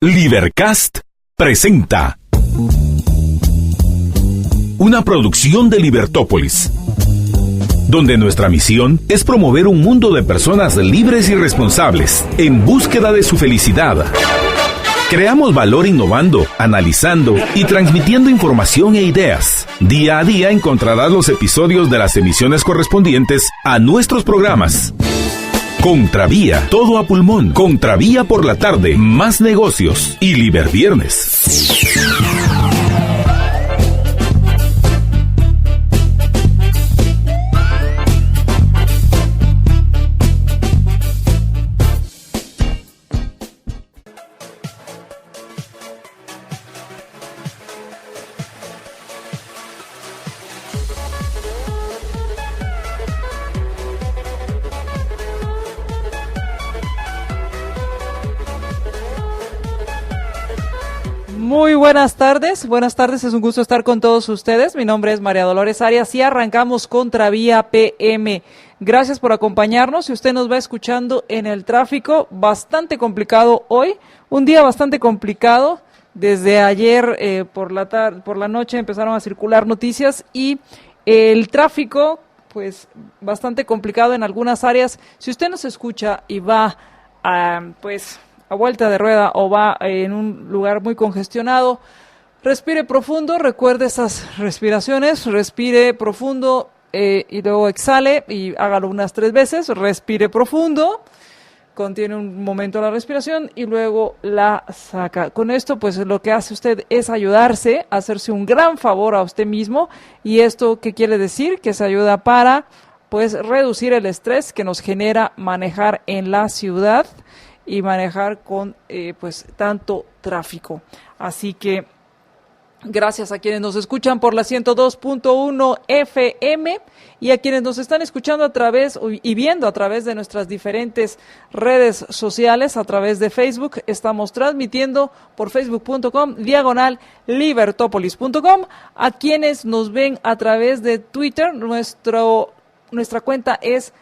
Libercast presenta una producción de Libertópolis, donde nuestra misión es promover un mundo de personas libres y responsables en búsqueda de su felicidad. Creamos valor innovando, analizando y transmitiendo información e ideas. Día a día encontrarás los episodios de las emisiones correspondientes a nuestros programas. Contravía, todo a pulmón. Contravía por la tarde, más negocios y Liberviernes. Muy buenas tardes, es un gusto estar con todos ustedes. Mi nombre es María Dolores Arias y arrancamos Contravía PM. Gracias por acompañarnos. Si usted nos va escuchando en el tráfico, bastante complicado hoy, un día bastante complicado. Desde ayer por la noche empezaron a circular noticias y el tráfico, pues bastante complicado en algunas áreas. Si usted nos escucha y va a vuelta de rueda o va en un lugar muy congestionado, respire profundo, recuerde esas respiraciones, respire profundo y luego exhale y hágalo unas 3 veces, respire profundo, contiene un momento la respiración y luego la saca. Con esto pues lo que hace usted es ayudarse, hacerse un gran favor a usted mismo. ¿Y esto qué quiere decir? Que se ayuda para pues reducir el estrés que nos genera manejar en la ciudad y manejar con tanto tráfico. Así que gracias a quienes nos escuchan por la 102.1 FM y a quienes nos están escuchando a través y viendo a través de nuestras diferentes redes sociales, a través de Facebook. Estamos transmitiendo por facebook.com/libertopolis.com. A quienes nos ven a través de Twitter, nuestra cuenta es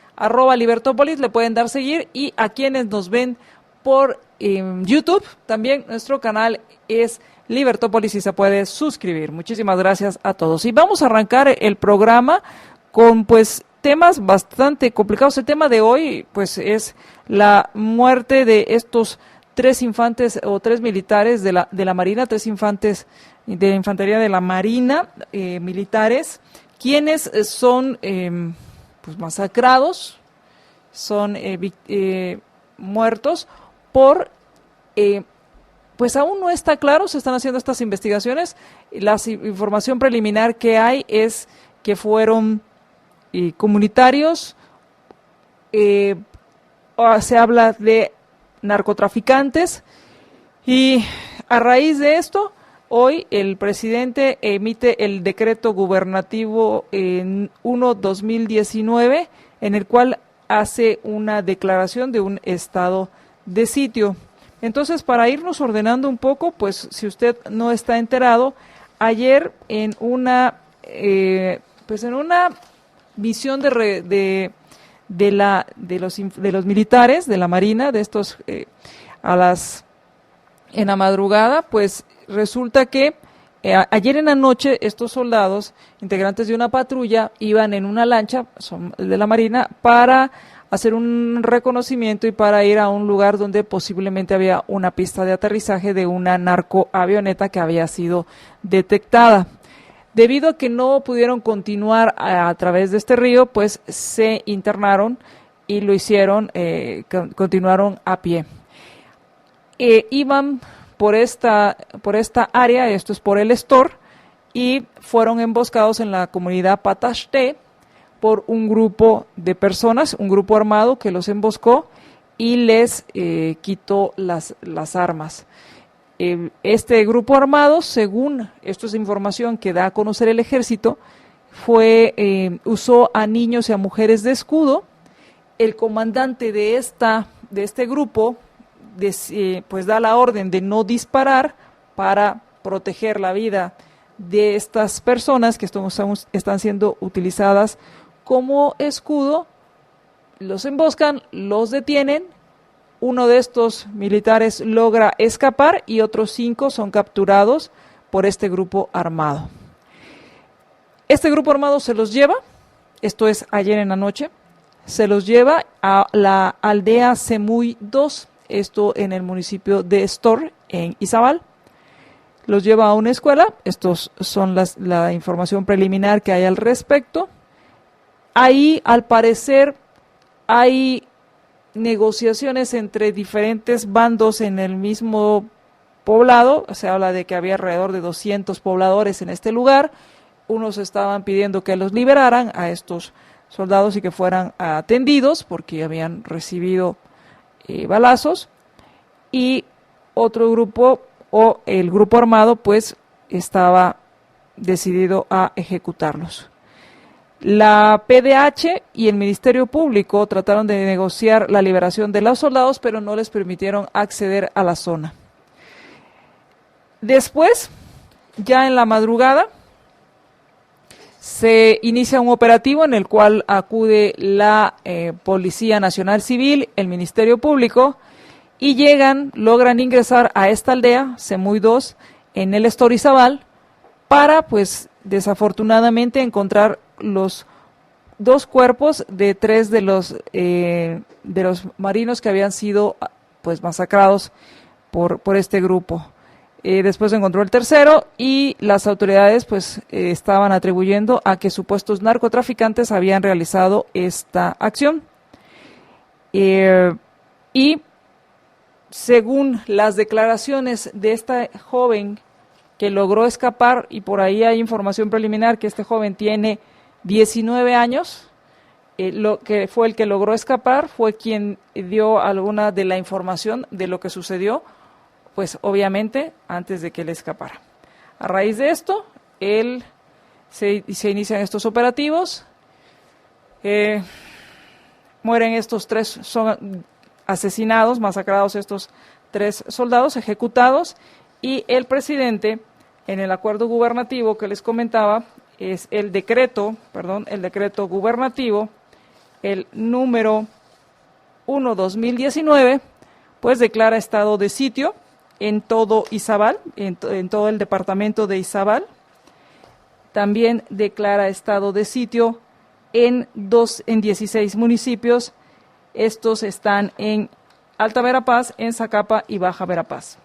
@libertopolis, le pueden dar seguir, y a quienes nos ven por YouTube, también nuestro canal es Libertópolis y se puede suscribir. Muchísimas gracias a todos. Y vamos a arrancar el programa con temas bastante complicados. El tema de hoy es la muerte de estos 3 infantes o 3 militares de la Marina, 3 infantes de infantería de la Marina, militares, quienes son masacrados, son muertos por, aún no está claro, se están haciendo estas investigaciones. La información preliminar que hay es que fueron comunitarios, se habla de narcotraficantes, y a raíz de esto, hoy el presidente emite el decreto gubernativo 1/2019, en el cual hace una declaración de un estado de sitio. Entonces, para irnos ordenando un poco, si usted no está enterado, ayer en una misión de los militares de la Marina, de estos en la madrugada, resulta que ayer en la noche estos soldados, integrantes de una patrulla, iban en una lancha, son de la Marina, para hacer un reconocimiento y para ir a un lugar donde posiblemente había una pista de aterrizaje de una narcoavioneta que había sido detectada. Debido a que no pudieron continuar a través de este río, se internaron y lo hicieron, continuaron a pie. Iban por esta área, esto es por el Estor, y fueron emboscados en la comunidad Pataxté por un grupo de personas, un grupo armado que los emboscó y les quitó las armas. Este grupo armado, según esto es información que da a conocer el ejército, usó a niños y a mujeres de escudo. El comandante de este grupo da la orden de no disparar para proteger la vida de estas personas que están siendo utilizadas como escudo. Los emboscan, los detienen Uno de estos militares logra escapar y otros 5 son capturados por este grupo armado. Este grupo armado se los lleva, esto es ayer en la noche, se los lleva a la aldea Semuy 2, esto en el municipio de Estor, en Izabal. Los lleva a una escuela, estos son la información preliminar que hay al respecto. Ahí, al parecer, hay negociaciones entre diferentes bandos en el mismo poblado. Se habla de que había alrededor de 200 pobladores en este lugar. Unos estaban pidiendo que los liberaran a estos soldados y que fueran atendidos porque habían recibido balazos, y otro grupo, o el grupo armado, pues estaba decidido a ejecutarlos. La PDH y el Ministerio Público trataron de negociar la liberación de los soldados, pero no les permitieron acceder a la zona. Después, ya en la madrugada, se inicia un operativo en el cual acude la Policía Nacional Civil, el Ministerio Público, y logran ingresar a esta aldea, Semuy 2, en el Estor Izabal, para, pues, desafortunadamente encontrar los 2 cuerpos de 3 de los marinos que habían sido, pues, masacrados por este grupo. Después se encontró el tercero y las autoridades, pues, estaban atribuyendo a que supuestos narcotraficantes habían realizado esta acción. Y según las declaraciones de esta joven que logró escapar, y por ahí hay información preliminar que este joven tiene 19 años, lo que fue el que logró escapar, fue quien dio alguna de la información de lo que sucedió, pues obviamente antes de que él escapara. A raíz de esto, se inician estos operativos, mueren estos 3, son asesinados, masacrados estos 3 soldados, ejecutados, y el presidente, en el acuerdo gubernativo que les comentaba, es el decreto gubernativo, el número 1/2019, pues declara estado de sitio en todo Izabal, en todo el departamento de Izabal. También declara estado de sitio en 16 municipios. Estos están en Alta Verapaz, en Zacapa y Baja Verapaz.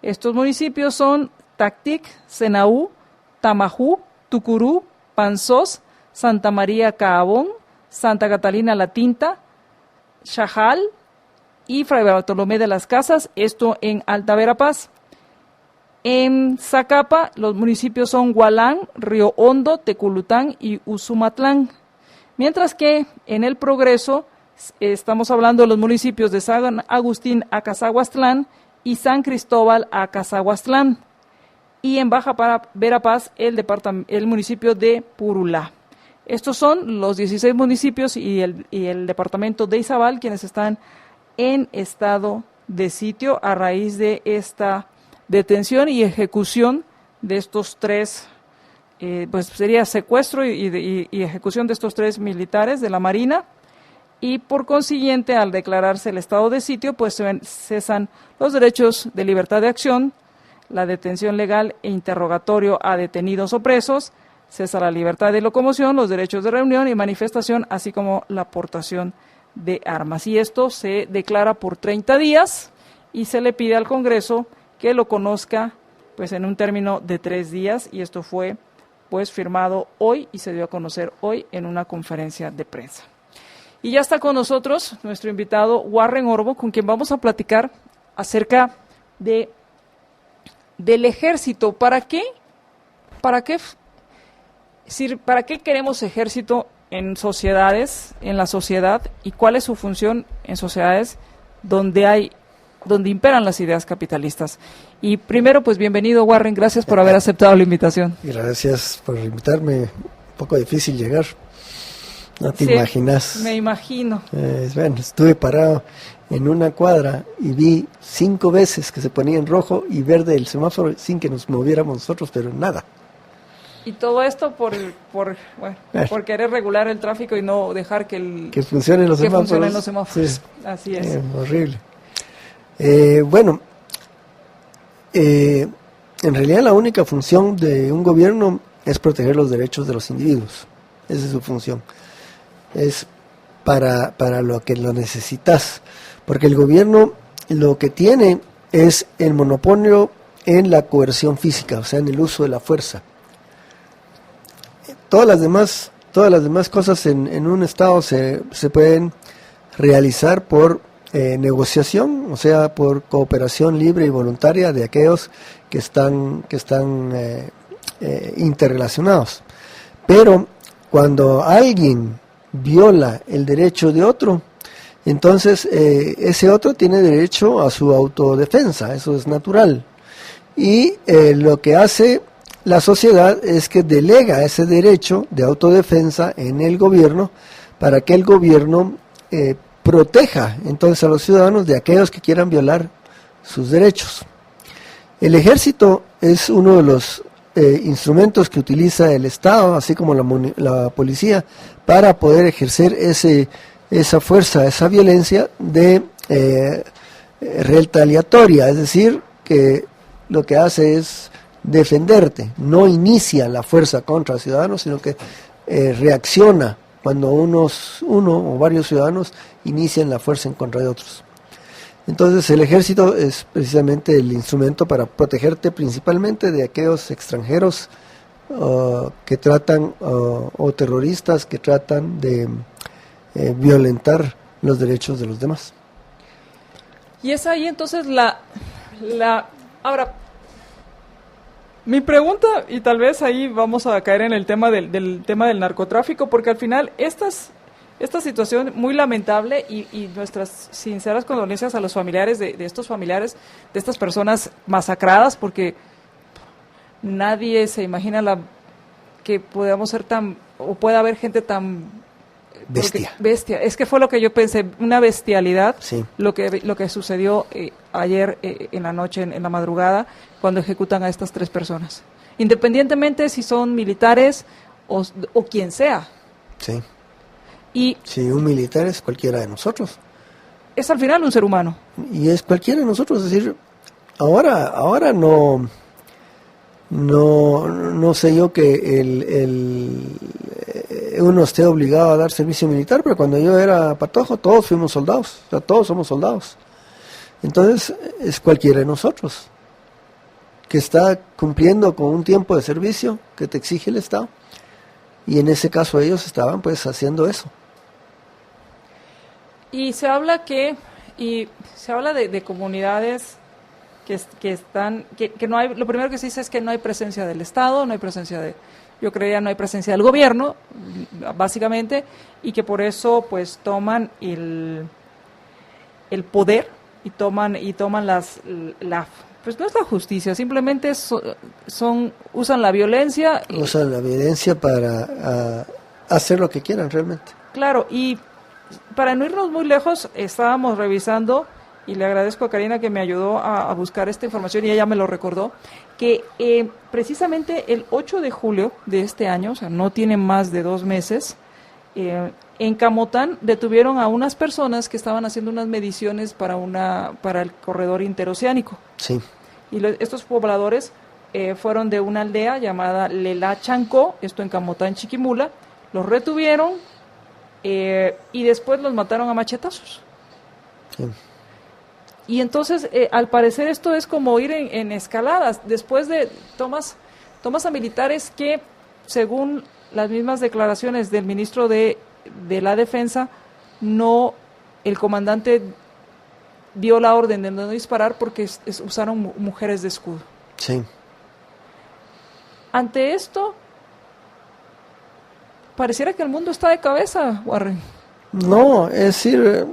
Estos municipios son Tactic, Senaú, Tamajú, Tucurú, Panzós, Santa María Caabón, Santa Catalina La Tinta, Xajal y Fray Bartolomé de las Casas, esto en Alta Verapaz. En Zacapa los municipios son Hualán, Río Hondo, Teculután y Usumatlán. Mientras que en el Progreso estamos hablando de los municipios de San Agustín a Cazahuastlán y San Cristóbal a Cazahuastlán. Y en Baja Verapaz el municipio de Purulá. Estos son los 16 municipios y el departamento de Izabal quienes están en estado de sitio a raíz de esta detención y ejecución de estos 3, pues sería secuestro y ejecución de estos 3 militares de la Marina, y por consiguiente al declararse el estado de sitio pues cesan los derechos de libertad de acción, la detención legal e interrogatorio a detenidos o presos, cesa la libertad de locomoción, los derechos de reunión y manifestación, así como la portación de armas. Y esto se declara por 30 días y se le pide al Congreso que lo conozca pues en un término de 3 días, y esto fue pues firmado hoy y se dio a conocer hoy en una conferencia de prensa. Y ya está con nosotros nuestro invitado Warren Orbo, con quien vamos a platicar acerca del ejército. ¿Para qué queremos ejército en sociedades, en la sociedad, y cuál es su función en sociedades donde imperan las ideas capitalistas? Y primero, pues bienvenido, Warren, gracias por haber aceptado la invitación. Gracias por invitarme, un poco difícil llegar, no te imaginas. Me imagino. Bueno, estuve parado en una cuadra y vi 5 veces que se ponía en rojo y verde el semáforo sin que nos moviéramos nosotros, pero nada. Y todo esto por querer regular el tráfico y no dejar que funcionen los semáforos. Sí. Así es. Horrible. Bueno, en realidad la única función de un gobierno es proteger los derechos de los individuos. Esa es su función. Es para lo que lo necesitas. Porque el gobierno lo que tiene es el monopolio en la coerción física, o sea, en el uso de la fuerza. Todas las demás cosas en un Estado se pueden realizar por negociación, o sea, por cooperación libre y voluntaria de aquellos que están interrelacionados. Pero cuando alguien viola el derecho de otro, entonces ese otro tiene derecho a su autodefensa, eso es natural. Y lo que hace la sociedad es que delega ese derecho de autodefensa en el gobierno para que el gobierno proteja entonces a los ciudadanos de aquellos que quieran violar sus derechos. El ejército es uno de los instrumentos que utiliza el Estado, así como la policía, para poder ejercer esa fuerza, esa violencia de retaliatoria, es decir, que lo que hace es defenderte, no inicia la fuerza contra ciudadanos, sino que reacciona cuando uno o varios ciudadanos inician la fuerza en contra de otros. Entonces el ejército es precisamente el instrumento para protegerte principalmente de aquellos extranjeros que tratan, o terroristas que tratan de violentar los derechos de los demás. Y es ahí entonces ahora, mi pregunta, y tal vez ahí vamos a caer en el tema del tema del narcotráfico, porque al final esta situación muy lamentable y nuestras sinceras condolencias a los familiares de estos familiares, de estas personas masacradas, porque nadie se imagina que podamos ser o pueda haber gente tan bestia. Es que fue lo que yo pensé, una bestialidad, sí. Lo que sucedió ayer en la noche, en la madrugada, cuando ejecutan a estas 3 personas, independientemente si son militares o quien sea. Sí. Y si un militar es cualquiera de nosotros. Es al final un ser humano. Y es cualquiera de nosotros, es decir, ahora no sé yo que uno esté obligado a dar servicio militar, pero cuando yo era patojo todos fuimos soldados, o sea, todos somos soldados. Entonces es cualquiera de nosotros que está cumpliendo con un tiempo de servicio que te exige el Estado, y en ese caso ellos estaban pues haciendo eso. Y se habla de comunidades que no hay, lo primero que se dice es que no hay presencia del Estado, no hay presencia no hay presencia del gobierno, básicamente, y que por eso pues toman el poder y toman pues no es la justicia, simplemente usan la violencia. Usan la violencia para hacer lo que quieran realmente. Claro, y para no irnos muy lejos, estábamos revisando, y le agradezco a Karina que me ayudó a buscar esta información y ella me lo recordó, que precisamente el 8 de julio de este año, o sea, no tiene más de 2 meses, en Camotán detuvieron a unas personas que estaban haciendo unas mediciones para el corredor interoceánico. Sí. Y estos pobladores fueron de una aldea llamada Lela Chancó, esto en Camotán, Chiquimula, los retuvieron y después los mataron a machetazos. Sí. Y entonces, al parecer esto es como ir en escaladas. Después de tomas a militares que, según las mismas declaraciones del ministro de la Defensa, el comandante dio la orden de no disparar porque usaron mujeres de escudo. Sí. Ante esto, pareciera que el mundo está de cabeza, Warren. No, es decir,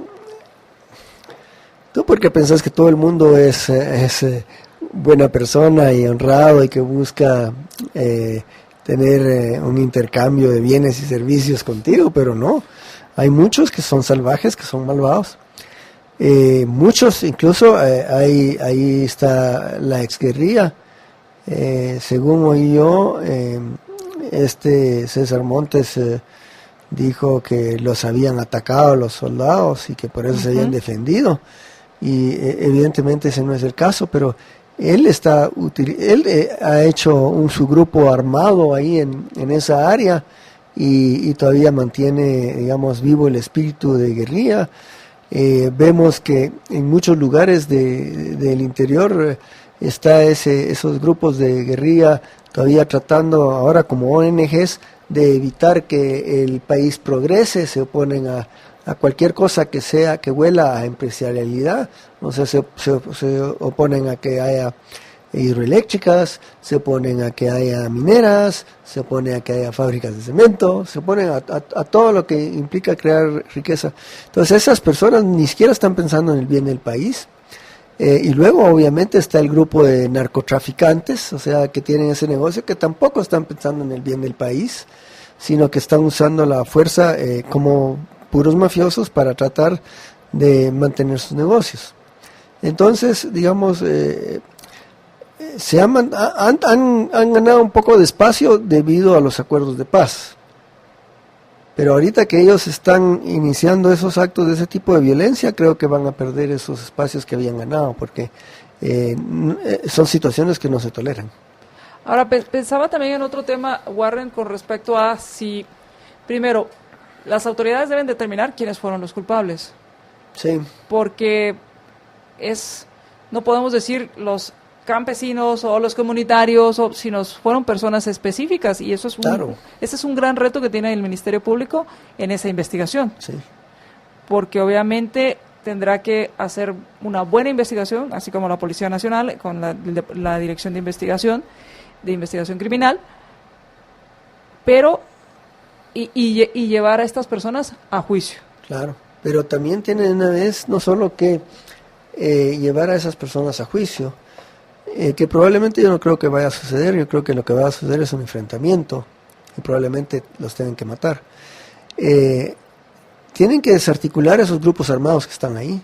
¿tú por qué pensás que todo el mundo es buena persona y honrado y que busca tener un intercambio de bienes y servicios contigo? Pero no, hay muchos que son salvajes, que son malvados. Muchos, incluso ahí está la exguerrilla. Según oí yo, César Montes dijo que los habían atacado los soldados y que por eso se habían defendido. y evidentemente ese no es el caso, pero él ha hecho su grupo armado ahí en esa área y todavía mantiene, digamos, vivo el espíritu de guerrilla. Vemos que en muchos lugares del interior está esos grupos de guerrilla todavía tratando ahora como ONGs de evitar que el país progrese, se oponen a cualquier cosa que huela a empresarialidad, o sea, se oponen a que haya hidroeléctricas, se oponen a que haya mineras, se oponen a que haya fábricas de cemento, se oponen a todo lo que implica crear riqueza. Entonces esas personas ni siquiera están pensando en el bien del país. Y luego obviamente está el grupo de narcotraficantes, o sea, que tienen ese negocio, que tampoco están pensando en el bien del país, sino que están usando la fuerza como puros mafiosos para tratar de mantener sus negocios. Entonces, digamos, han ganado un poco de espacio debido a los acuerdos de paz. Pero ahorita que ellos están iniciando esos actos de ese tipo de violencia, creo que van a perder esos espacios que habían ganado, porque son situaciones que no se toleran. Ahora, pensaba también en otro tema, Warren, con respecto a si, primero, las autoridades deben determinar quiénes fueron los culpables. Sí. Porque no podemos decir los campesinos o los comunitarios, sino fueron personas específicas, y eso es ese es un gran reto que tiene el Ministerio Público en esa investigación. Sí. Porque obviamente tendrá que hacer una buena investigación, así como la Policía Nacional, con la Dirección de Investigación Criminal, pero y llevar a estas personas a juicio. Claro, pero también tiene una vez no solo que llevar a esas personas a juicio, que probablemente yo no creo que vaya a suceder. Yo creo que lo que va a suceder es un enfrentamiento y probablemente los tengan que matar. Tienen que desarticular esos grupos armados que están ahí.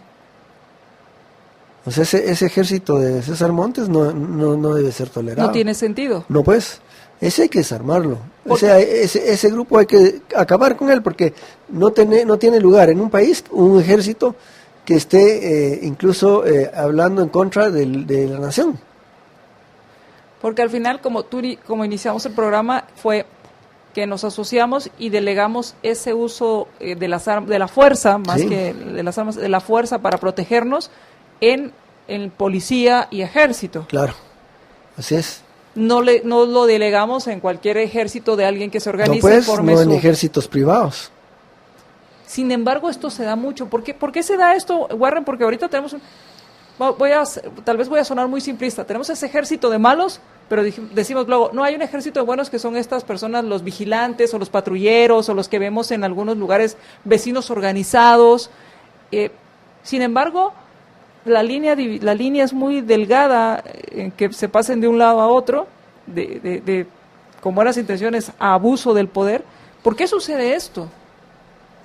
O sea, ese ejército de César Montes no debe ser tolerado. No tiene sentido. No, pues, ese hay que desarmarlo. O sea, ese grupo hay que acabar con él, porque no tiene lugar en un país un ejército que esté incluso hablando en contra de la nación. Porque al final, como iniciamos el programa, fue que nos asociamos y delegamos ese uso de la fuerza, más Sí. que de las armas, de la fuerza para protegernos en policía y ejército. Claro, así es. No lo delegamos en cualquier ejército de alguien que se organice. No en ejércitos privados. Sin embargo, esto se da mucho. ¿Por qué se da esto, Warren? Porque ahorita tenemos tal vez voy a sonar muy simplista. Tenemos ese ejército de malos, pero decimos luego, no, hay un ejército de buenos que son estas personas, los vigilantes o los patrulleros o los que vemos en algunos lugares, vecinos organizados. Sin embargo, la línea es muy delgada, en que se pasen de un lado a otro, de con buenas intenciones a abuso del poder. ¿Por qué sucede esto?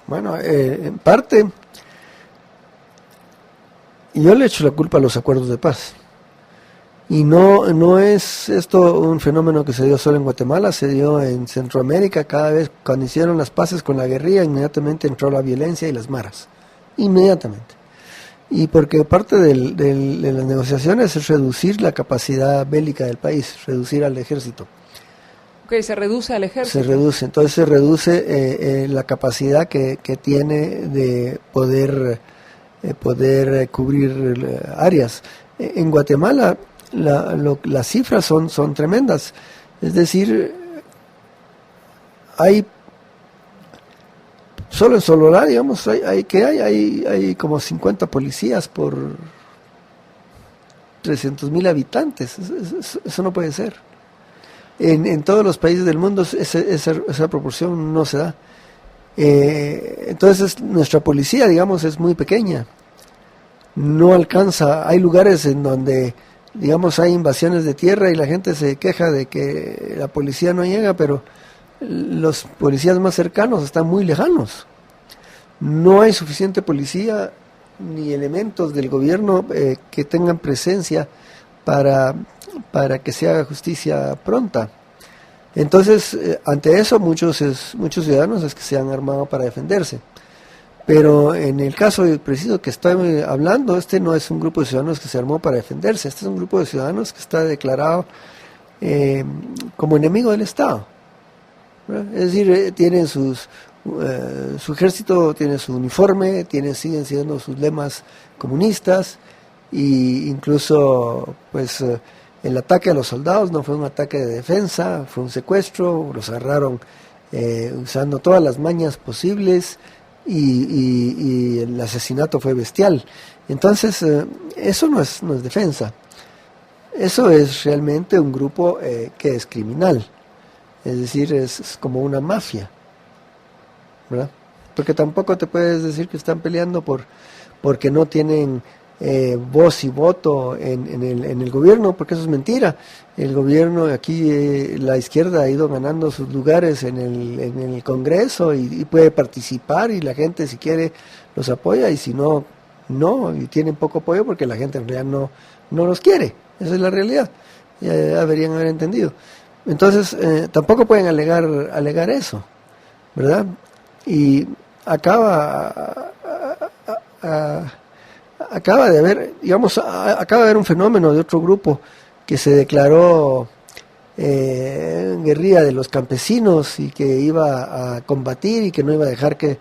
Bueno, en parte, yo le echo la culpa a los acuerdos de paz. Y no es esto un fenómeno que se dio solo en Guatemala, se dio en Centroamérica. Cada vez cuando hicieron las paces con la guerrilla, inmediatamente entró la violencia y las maras. Inmediatamente. Y porque parte de las negociaciones es reducir la capacidad bélica del país, reducir al ejército. Ok, se reduce al ejército. Entonces se reduce la capacidad que tiene de poder cubrir áreas. En Guatemala las cifras son tremendas. Es decir, hay solo en Sololá, digamos, hay como 50 policías por 300,000 habitantes. Eso no puede ser. En todos los países del mundo esa proporción no se da. Entonces nuestra policía, digamos, es muy pequeña. No alcanza. Hay lugares en donde, digamos, hay invasiones de tierra y la gente se queja de que la policía no llega, pero los policías más cercanos están muy lejanos. No hay suficiente policía ni elementos del gobierno que tengan presencia para que se haga justicia pronta. Entonces, ante eso, muchos ciudadanos es que se han armado para defenderse. Pero en el caso preciso que estoy hablando, este no es un grupo de ciudadanos que se armó para defenderse, este es un grupo de ciudadanos que está declarado como enemigo del Estado, ¿verdad? Es decir, tienen su ejército, tiene su uniforme, siguen siendo sus lemas comunistas, y incluso pues el ataque a los soldados no fue un ataque de defensa, fue un secuestro, los agarraron usando todas las mañas posibles, y el asesinato fue bestial. Entonces eso no es defensa, eso es realmente un grupo que es criminal, es decir, es como una mafia, ¿verdad? Porque tampoco te puedes decir que están peleando porque no tienen voz y voto en el gobierno, porque eso es mentira. El gobierno aquí, la izquierda ha ido ganando sus lugares en el Congreso y puede participar, y la gente si quiere los apoya, y si no, no, y tienen poco apoyo porque la gente en realidad no los quiere. Esa es la realidad, ya deberían haber entendido. Entonces tampoco pueden alegar eso, ¿verdad? Y acaba de haber un fenómeno de otro grupo que se declaró guerrilla de los campesinos, y que iba a combatir y que no iba a dejar que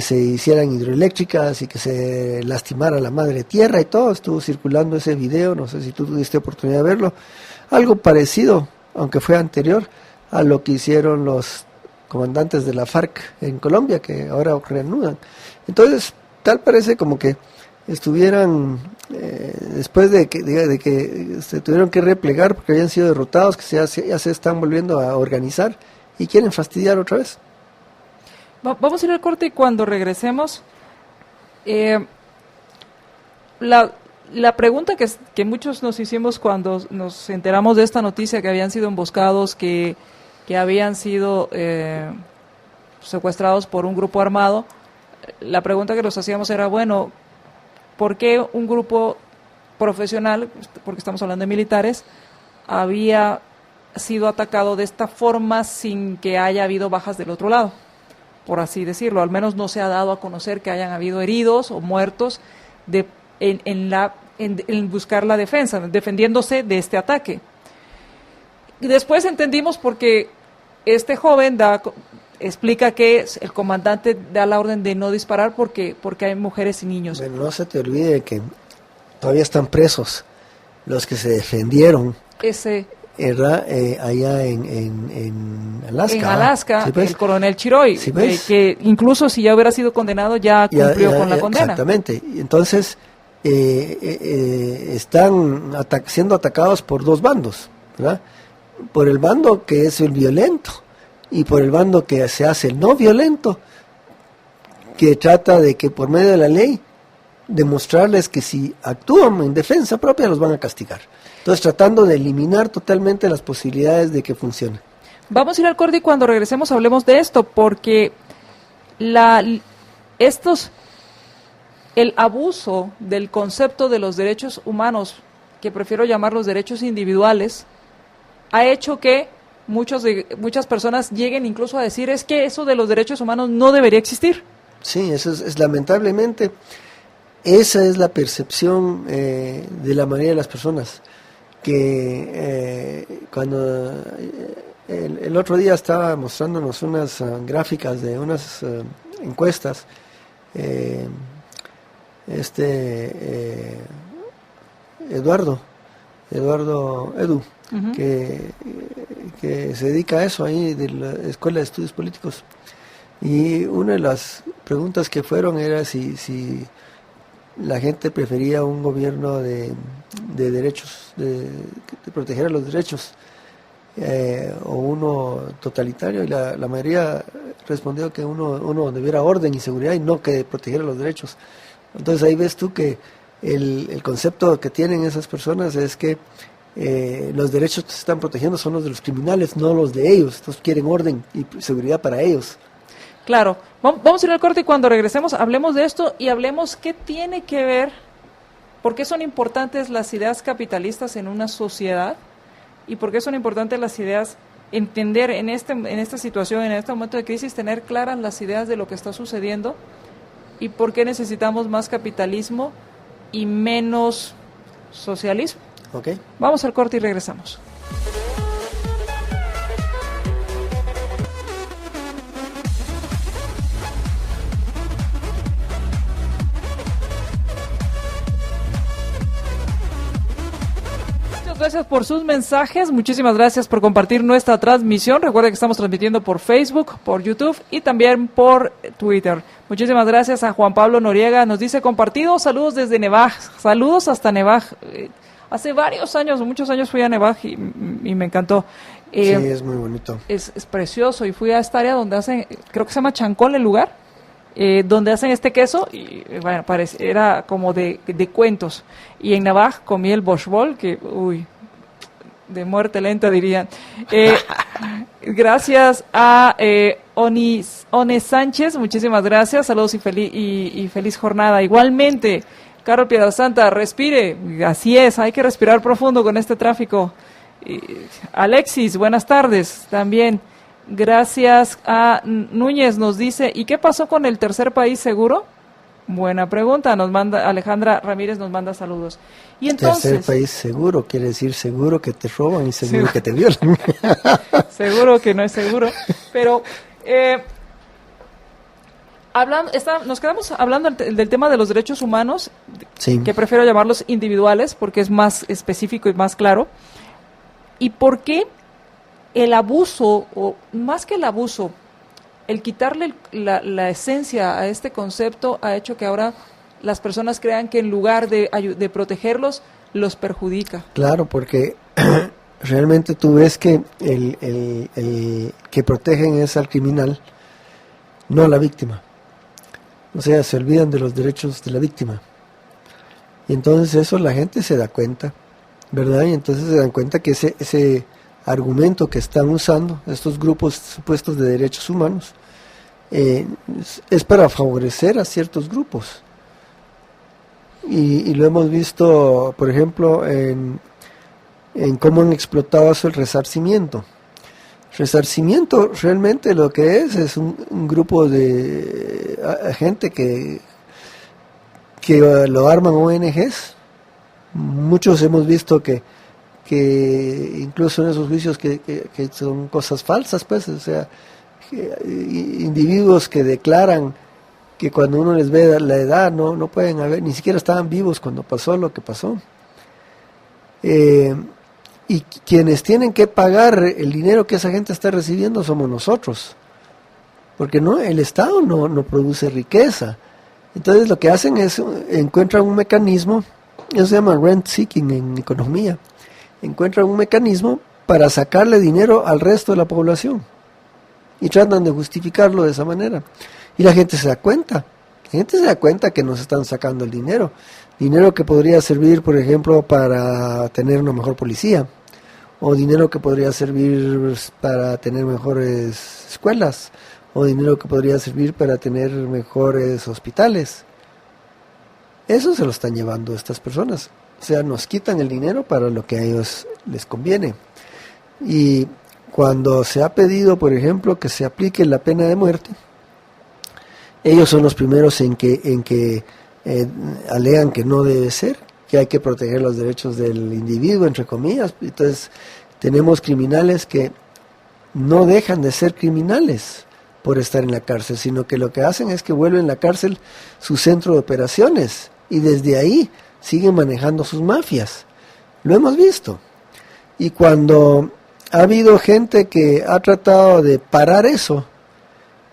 se hicieran hidroeléctricas y que se lastimara la madre tierra y todo. Estuvo circulando ese video, no sé si tú tuviste oportunidad de verlo, algo parecido, aunque fue anterior a lo que hicieron los comandantes de la FARC en Colombia, que ahora reanudan. Entonces, tal parece como que estuvieran, después de que se tuvieron que replegar porque habían sido derrotados, que ya se están volviendo a organizar y quieren fastidiar otra vez. Vamos a ir al corte, y cuando regresemos, la pregunta que muchos nos hicimos cuando nos enteramos de esta noticia, que habían sido emboscados, que habían sido secuestrados por un grupo armado, la pregunta que nos hacíamos era, bueno, ¿por qué un grupo profesional, porque estamos hablando de militares, había sido atacado de esta forma sin que haya habido bajas del otro lado? Por así decirlo, al menos no se ha dado a conocer que hayan habido heridos o muertos en buscar la defensa, defendiéndose de este ataque. Y después entendimos por qué este joven explica que el comandante da la orden de no disparar porque hay mujeres y niños. Bueno, no se te olvide que todavía están presos los que se defendieron. Allá en Alaska. En Alaska, ¿sí, pues? El coronel Chiroy, ¿sí, pues? que incluso si ya hubiera sido condenado ya cumplió con la condena. Exactamente. Entonces están siendo atacados por dos bandos, ¿verdad? Por el bando que es el violento y por el bando que se hace el no violento, que trata de que por medio de la ley demostrarles que si actúan en defensa propia los van a castigar. Entonces, tratando de eliminar totalmente las posibilidades de que funcione. Vamos a ir al corte, y cuando regresemos hablemos de esto, porque el abuso del concepto de los derechos humanos, que prefiero llamar los derechos individuales, ha hecho que muchas personas lleguen incluso a decir, es que eso de los derechos humanos no debería existir. Sí, eso es lamentablemente, esa es la percepción de la mayoría de las personas, que cuando el otro día estaba mostrándonos unas gráficas de unas encuestas, Edu, uh-huh, que se dedica a eso ahí de la Escuela de Estudios Políticos, y una de las preguntas que fueron era si la gente prefería un gobierno de derechos, de proteger a los derechos, o uno totalitario, y la mayoría respondió que uno debiera orden y seguridad y no que proteger a los derechos. Entonces ahí ves tú que el concepto que tienen esas personas es que los derechos que se están protegiendo son los de los criminales, no los de ellos. Entonces quieren orden y seguridad para ellos. Claro. Vamos a ir al corte, y cuando regresemos hablemos de esto y hablemos qué tiene que ver, por qué son importantes las ideas capitalistas en una sociedad y por qué son importantes las ideas, entender en esta situación, en este momento de crisis, tener claras las ideas de lo que está sucediendo y por qué necesitamos más capitalismo y menos socialismo. Okay. Vamos al corte y regresamos. Gracias por sus mensajes, muchísimas gracias por compartir nuestra transmisión. Recuerden que estamos transmitiendo por Facebook, por YouTube y también por Twitter. Muchísimas gracias a Juan Pablo Noriega, nos dice compartido, saludos desde Nevaj, saludos hasta Nevaj. Hace varios años, muchos años fui a Nevaj y me encantó. Sí, es muy bonito. Es precioso y fui a esta área donde hacen, creo que se llama Chancol el lugar, donde hacen este queso y bueno, era como de cuentos. Y en Nevaj comí el boshbol, que uy, de muerte lenta dirían. Gracias a One Sánchez, muchísimas gracias, saludos y feliz jornada. Igualmente, Carol Piedrasanta, respire, así es, hay que respirar profundo con este tráfico. Alexis, buenas tardes, también. Gracias a Núñez, nos dice, ¿y qué pasó con el tercer país seguro? Buena pregunta, nos manda Alejandra Ramírez, nos manda saludos. Y entonces, tercer país seguro quiere decir seguro que te roban y seguro que te violan. Seguro que no es seguro, pero nos quedamos hablando del tema de los derechos humanos, sí, que prefiero llamarlos individuales porque es más específico y más claro. ¿Y por qué el abuso, o más que el abuso, el quitarle la esencia a este concepto ha hecho que ahora las personas crean que en lugar de protegerlos, los perjudica? Claro, porque realmente tú ves que el que protegen es al criminal, no a la víctima. O sea, se olvidan de los derechos de la víctima. Y entonces eso la gente se da cuenta, ¿verdad? Y entonces se dan cuenta que ese argumento que están usando estos grupos supuestos de derechos humanos es para favorecer a ciertos grupos. Y lo hemos visto, por ejemplo, en cómo han explotado eso, el resarcimiento. Resarcimiento realmente lo que es un grupo de gente que lo arman ONGs. Muchos hemos visto que incluso en esos juicios que son cosas falsas, pues, o sea, individuos que declaran que cuando uno les ve la edad no pueden haber, ni siquiera estaban vivos cuando pasó lo que pasó. Y quienes tienen que pagar el dinero que esa gente está recibiendo somos nosotros, porque no, el Estado no produce riqueza. Entonces lo que hacen es encuentran un mecanismo, eso se llama rent seeking en economía, encuentran un mecanismo para sacarle dinero al resto de la población y tratan de justificarlo de esa manera. Y la gente se da cuenta que nos están sacando el dinero que podría servir, por ejemplo, para tener una mejor policía, o dinero que podría servir para tener mejores escuelas, o dinero que podría servir para tener mejores hospitales. Eso se lo están llevando estas personas. O sea, nos quitan el dinero para lo que a ellos les conviene. Y cuando se ha pedido, por ejemplo, que se aplique la pena de muerte, ellos son los primeros en que alegan que no debe ser, que hay que proteger los derechos del individuo, entre comillas. Entonces, tenemos criminales que no dejan de ser criminales por estar en la cárcel, sino que lo que hacen es que vuelven la cárcel su centro de operaciones y desde ahí siguen manejando sus mafias. Lo hemos visto. Y cuando ha habido gente que ha tratado de parar eso,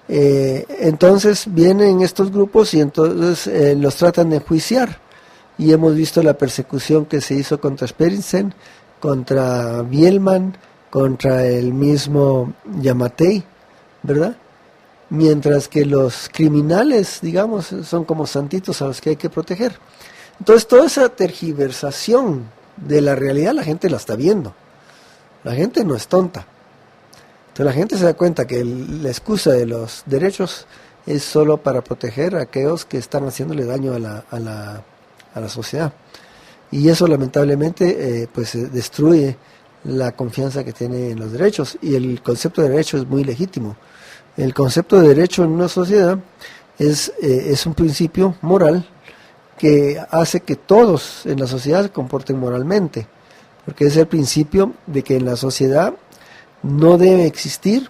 entonces vienen estos grupos y entonces los tratan de enjuiciar. Y hemos visto la persecución que se hizo contra Sperensen, contra Bielman, contra el mismo Yamatei, ¿verdad? Mientras que los criminales, digamos, son como santitos a los que hay que proteger. Entonces toda esa tergiversación de la realidad la gente la está viendo. La gente no es tonta. Entonces la gente se da cuenta que la excusa de los derechos es solo para proteger a aquellos que están haciéndole daño a la sociedad. Y eso lamentablemente pues destruye la confianza que tiene en los derechos. Y el concepto de derecho es muy legítimo. El concepto de derecho en una sociedad es un principio moral que hace que todos en la sociedad se comporten moralmente, porque es el principio de que en la sociedad no debe existir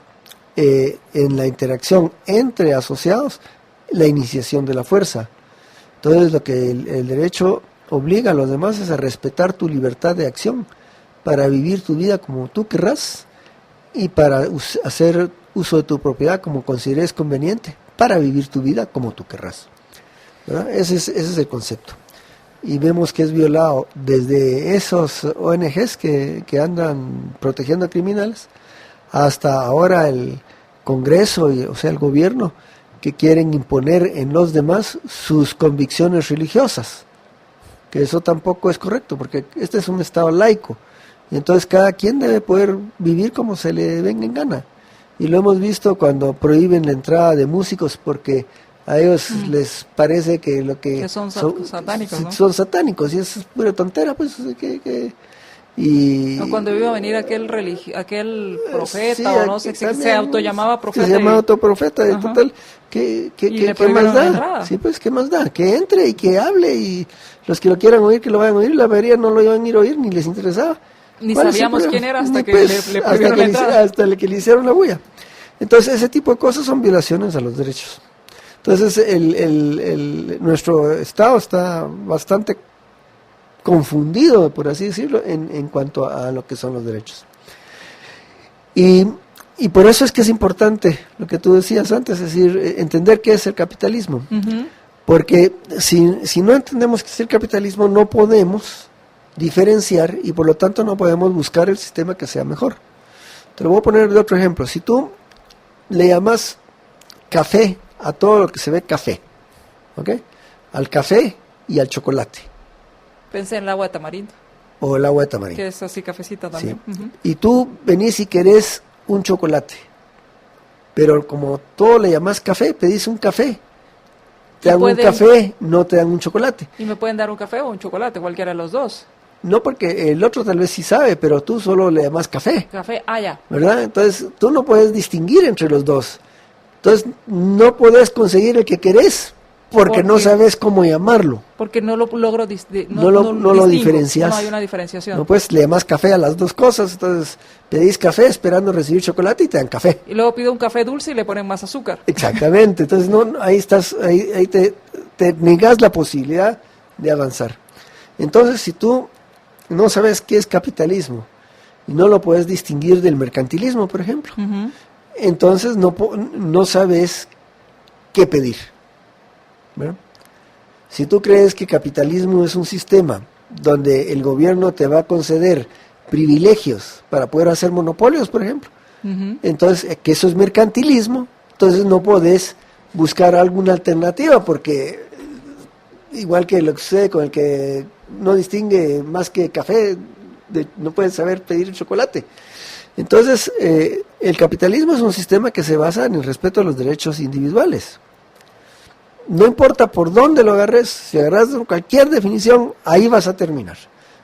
en la interacción entre asociados la iniciación de la fuerza. Entonces lo que el derecho obliga a los demás es a respetar tu libertad de acción para vivir tu vida como tú querrás y para hacer uso de tu propiedad como consideres conveniente para vivir tu vida como tú querrás, ¿verdad? Ese es el concepto. Y vemos que es violado desde esos ONGs que andan protegiendo a criminales hasta ahora el Congreso, o sea, el gobierno, que quieren imponer en los demás sus convicciones religiosas, que eso tampoco es correcto, porque este es un Estado laico, y entonces cada quien debe poder vivir como se le venga en gana. Y lo hemos visto cuando prohíben la entrada de músicos porque a ellos les parece que lo que son satánicos, ¿no? Son satánicos, y eso es pura tontera, pues, y o cuando iba a venir aquel profeta, sí, o no sé, se autollamaba profeta. Se llamaba autoprofeta, y total, ¿qué más da? Sí, pues, ¿qué más da? Que entre y que hable, y los que lo quieran oír, que lo vayan a oír, la mayoría no lo iban a ir a oír, ni les interesaba. Ni sabíamos quién era hasta que pues, le prohibieron la entrada. Hasta que le hicieron la bulla. Entonces, ese tipo de cosas son violaciones a los derechos. Entonces, nuestro Estado está bastante confundido, por así decirlo, en cuanto a lo que son los derechos. Y por eso es que es importante lo que tú decías antes, es decir, entender qué es el capitalismo. Uh-huh. Porque si no entendemos qué es el capitalismo, no podemos diferenciar y por lo tanto no podemos buscar el sistema que sea mejor. Te lo voy a poner de otro ejemplo. Si tú le llamas café a todo lo que se ve café, ¿ok? Al café y al chocolate. Pensé en el agua de tamarindo. O el agua de tamarindo. Que es así cafecita también. Sí. Uh-huh. Y tú venís y querés un chocolate, pero como todo le llamas café, pedís un café. Te dan un café, no te dan un chocolate. ¿Y me pueden dar un café o un chocolate, cualquiera de los dos? No, porque el otro tal vez sí sabe, pero tú solo le llamas café. Café, ya. ¿Verdad? Entonces, tú no puedes distinguir entre los dos. Entonces, no puedes conseguir el que querés porque no sabes cómo llamarlo. Porque no lo logro no lo diferencias. No hay una diferenciación. No, pues le llamas café a las dos cosas. Entonces, pedís café esperando recibir chocolate y te dan café. Y luego pido un café dulce y le ponen más azúcar. Exactamente. Entonces, ahí te negas la posibilidad de avanzar. Entonces, si tú no sabes qué es capitalismo y no lo puedes distinguir del mercantilismo, por ejemplo, uh-huh, entonces no sabes qué pedir, ¿verdad? Si tú crees que capitalismo es un sistema donde el gobierno te va a conceder privilegios para poder hacer monopolios, por ejemplo, uh-huh, entonces que eso es mercantilismo, entonces no podés buscar alguna alternativa porque igual que lo que sucede con el que no distingue más que café, no puede saber pedir chocolate. Entonces, el capitalismo es un sistema que se basa en el respeto a los derechos individuales. No importa por dónde lo agarres, si agarras cualquier definición, ahí vas a terminar.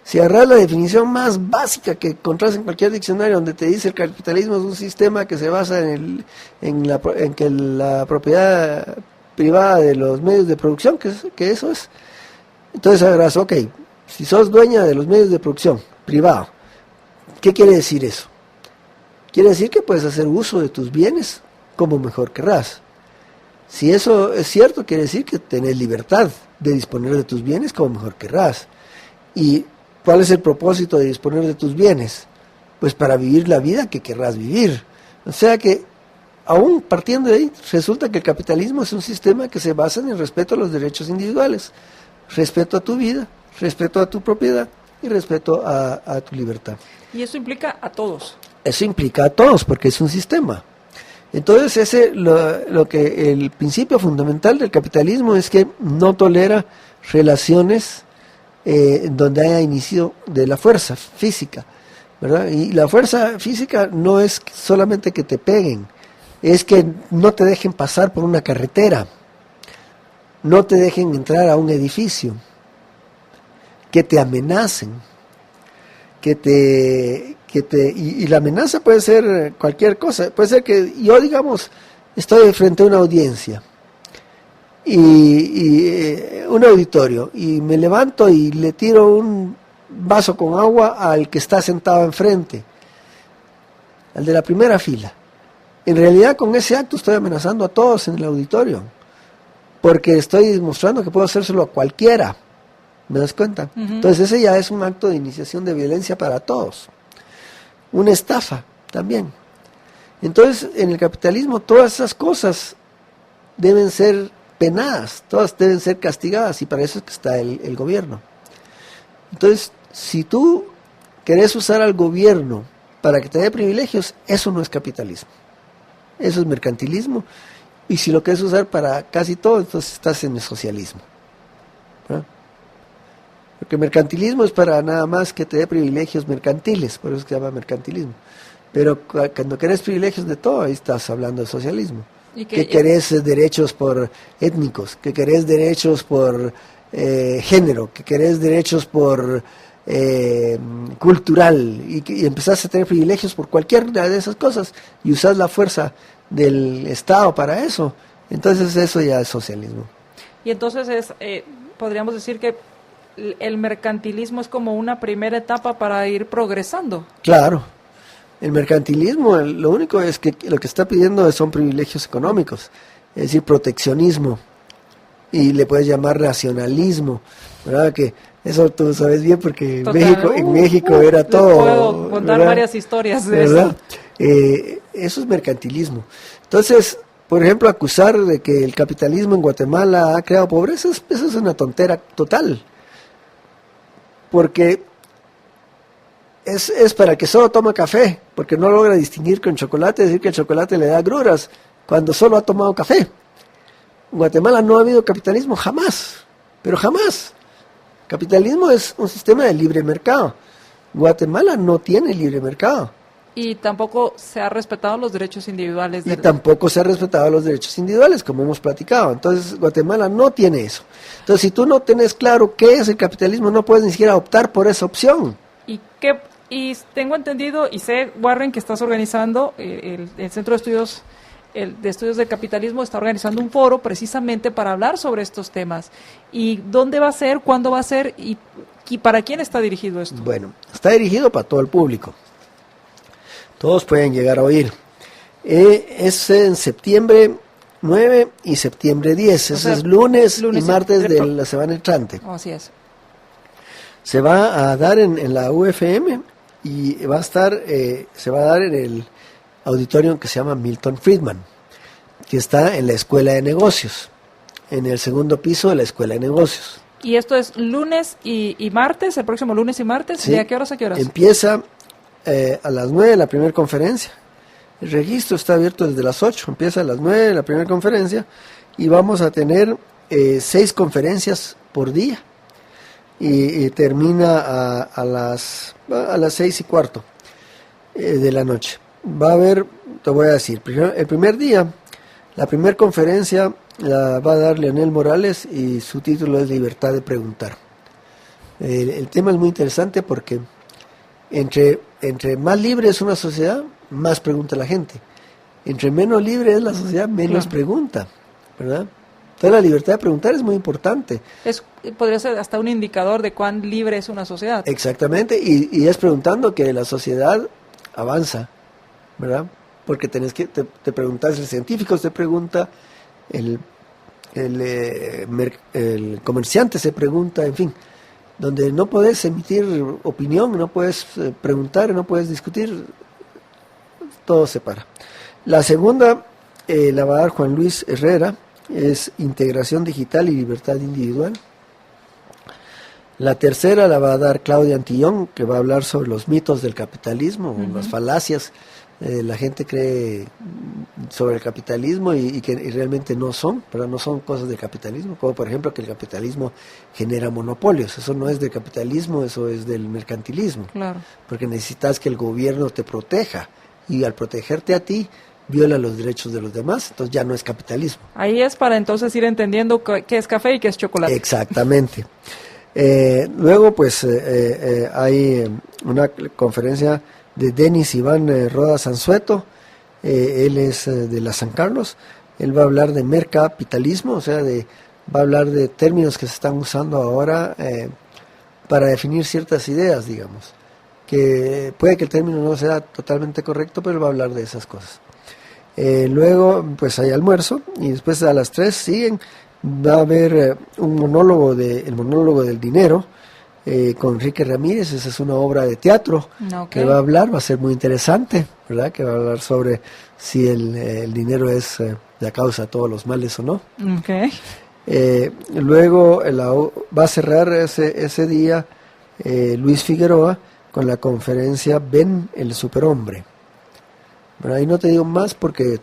Si agarras la definición más básica que encontrás en cualquier diccionario donde te dice el capitalismo es un sistema que se basa en que la propiedad privada de los medios de producción, que eso es. Entonces agarras, ok, si sos dueña de los medios de producción privado, ¿qué quiere decir eso? Quiere decir que puedes hacer uso de tus bienes como mejor querrás. Si eso es cierto, quiere decir que tenés libertad de disponer de tus bienes como mejor querrás. ¿Y cuál es el propósito de disponer de tus bienes? Pues para vivir la vida que querrás vivir. O sea que, aún partiendo de ahí, resulta que el capitalismo es un sistema que se basa en el respeto a los derechos individuales, respeto a tu vida, respeto a tu propiedad y respeto a tu libertad. Y eso implica a todos. Eso implica a todos, porque es un sistema. Entonces, lo que el principio fundamental del capitalismo es que no tolera relaciones donde haya inicio de la fuerza física, ¿verdad? Y la fuerza física no es solamente que te peguen, es que no te dejen pasar por una carretera, no te dejen entrar a un edificio, que te amenacen, y la amenaza puede ser cualquier cosa, puede ser que yo, digamos, estoy frente a una audiencia un auditorio, y me levanto y le tiro un vaso con agua al que está sentado enfrente, al de la primera fila. En realidad, con ese acto estoy amenazando a todos en el auditorio, porque estoy demostrando que puedo hacérselo a cualquiera. ¿Me das cuenta? Entonces ese ya es un acto de iniciación de violencia para todos. Una estafa también. Entonces, en el capitalismo todas esas cosas deben ser penadas, todas deben ser castigadas, y para eso es que está el gobierno. Entonces, si tú querés usar al gobierno para que te dé privilegios, eso no es capitalismo. Eso es mercantilismo. Y si lo quieres usar para casi todo, entonces estás en el socialismo. ¿No? Porque mercantilismo es para nada más que te dé privilegios mercantiles, por eso se llama mercantilismo. Pero cuando querés privilegios de todo, ahí estás hablando de socialismo. Que querés derechos por étnicos, que querés derechos por género, que querés derechos por cultural, y empezás a tener privilegios por cualquiera de esas cosas, y usás la fuerza del Estado para eso, entonces eso ya es socialismo. Y entonces podríamos decir que el mercantilismo es como una primera etapa para ir progresando. Claro, el mercantilismo lo único es que lo que está pidiendo son privilegios económicos, es decir, proteccionismo, y le puedes llamar nacionalismo, ¿verdad? Que eso tú sabes bien porque en México era todo. Puedo contar, ¿verdad?, varias historias de ¿verdad? eso. Eso es mercantilismo. Entonces, por ejemplo, acusar de que el capitalismo en Guatemala ha creado pobreza, eso es una tontera total. Porque es para el que solo toma café, porque no logra distinguir con chocolate, decir que el chocolate le da agruras, cuando solo ha tomado café. En Guatemala no ha habido capitalismo jamás, pero jamás. Capitalismo es un sistema de libre mercado. Guatemala no tiene libre mercado. Y tampoco se han respetado los derechos individuales. Y tampoco se han respetado los derechos individuales, como hemos platicado. Entonces, Guatemala no tiene eso. Entonces, si tú no tienes claro qué es el capitalismo, no puedes ni siquiera optar por esa opción. Y tengo entendido, y sé, Warren, que estás organizando, el Centro de Estudios del Capitalismo está organizando un foro precisamente para hablar sobre estos temas. ¿Y dónde va a ser, cuándo va a ser, y para quién está dirigido esto? Bueno, está dirigido para todo el público. Todos pueden llegar a oír. Es en septiembre 9 y septiembre 10. Eso es lunes y martes de la semana entrante. Así es. Se va a dar en la UFM y se va a dar en el auditorio que se llama Milton Friedman, que está en la Escuela de Negocios, en el segundo piso de la Escuela de Negocios. ¿Y esto es lunes y martes, el próximo lunes y martes? Sí. ¿De a qué horas a qué horas? Empieza a las 9 la primera conferencia. El registro está abierto desde las 8, empieza a las 9 la primera conferencia, y vamos a tener 6 conferencias por día, y termina a las 6:15 de la noche. Va a haber, te voy a decir, primero, el primer día, la primera conferencia la va a dar Leonel Morales, y su título es Libertad de Preguntar. El tema es muy interesante porque entre más libre es una sociedad, más pregunta la gente. Entre menos libre es la sociedad, menos pregunta, ¿verdad? Entonces la libertad de preguntar es muy importante. Podría ser hasta un indicador de cuán libre es una sociedad. Exactamente, y es preguntando que la sociedad avanza, ¿verdad? Porque te preguntas, el científico se pregunta, el comerciante se pregunta, en fin, donde no puedes emitir opinión, no puedes preguntar, no puedes discutir, todo se para. La segunda la va a dar Juan Luis Herrera, es Integración Digital y Libertad Individual. La tercera la va a dar Claudia Antillón, que va a hablar sobre los mitos del capitalismo, las falacias. La gente cree sobre el capitalismo y que realmente no son, pero no son cosas del capitalismo, como por ejemplo que el capitalismo genera monopolios. Eso no es del capitalismo, eso es del mercantilismo. Claro. Porque necesitas que el gobierno te proteja, y al protegerte a ti viola los derechos de los demás, entonces ya no es capitalismo. Ahí es para entonces ir entendiendo qué es café y qué es chocolate. Exactamente. Luego pues hay una conferencia de Denis Iván Rodas Sansueto, él es de la San Carlos, Él va a hablar de mercapitalismo, o sea, va a hablar de términos que se están usando ahora para definir ciertas ideas, digamos. Que puede que el término no sea totalmente correcto, pero él va a hablar de esas cosas. Luego, pues hay almuerzo, y después a las 3 siguen. Va a haber el monólogo del dinero, con Enrique Ramírez. Esa es una obra de teatro que va a hablar, va a ser muy interesante, ¿verdad? Que va a hablar sobre si el dinero es la causa de todos los males o no. Okay. Luego va a cerrar ese día Luis Figueroa con la conferencia Ben el Superhombre. Pero ahí no te digo más porque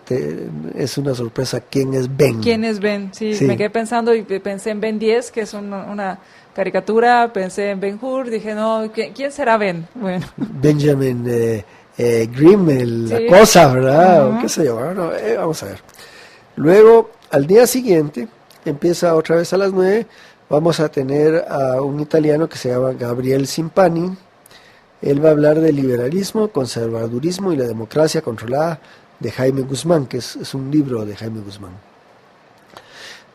es una sorpresa quién es Ben. ¿Quién es Ben? Sí, me quedé pensando y pensé en Ben 10, que es una caricatura, pensé en Ben Hur, dije, no, ¿quién será Ben? Bueno. Benjamin Grimm, la cosa, ¿verdad? O qué sé yo, bueno, vamos a ver. Luego, al día siguiente, empieza otra vez a las 9, vamos a tener a un italiano que se llama Gabriel Simpani. Él va a hablar del liberalismo, conservadurismo y la democracia controlada de Jaime Guzmán, que es un libro de Jaime Guzmán.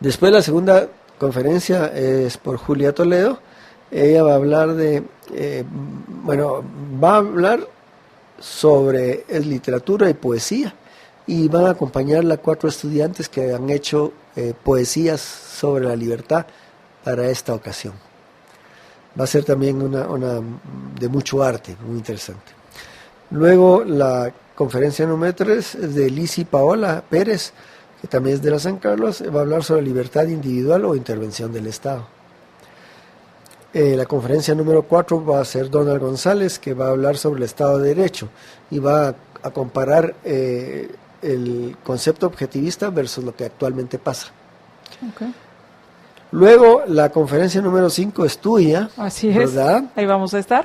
Después la segunda conferencia es por Julia Toledo. Ella va a hablar va a hablar sobre literatura y poesía, y van a acompañarla 4 estudiantes que han hecho poesías sobre la libertad para esta ocasión. Va a ser también una de mucho arte, muy interesante. Luego la conferencia número 3 es de Lisi Paola Pérez, que también es de la San Carlos. Va a hablar sobre libertad individual o intervención del Estado. La conferencia número 4 va a ser Donald González, que va a hablar sobre el Estado de Derecho y va a comparar el concepto objetivista versus lo que actualmente pasa. Okay. Luego, la conferencia número 5 es tuya. Así ¿verdad? Es. Ahí vamos a estar.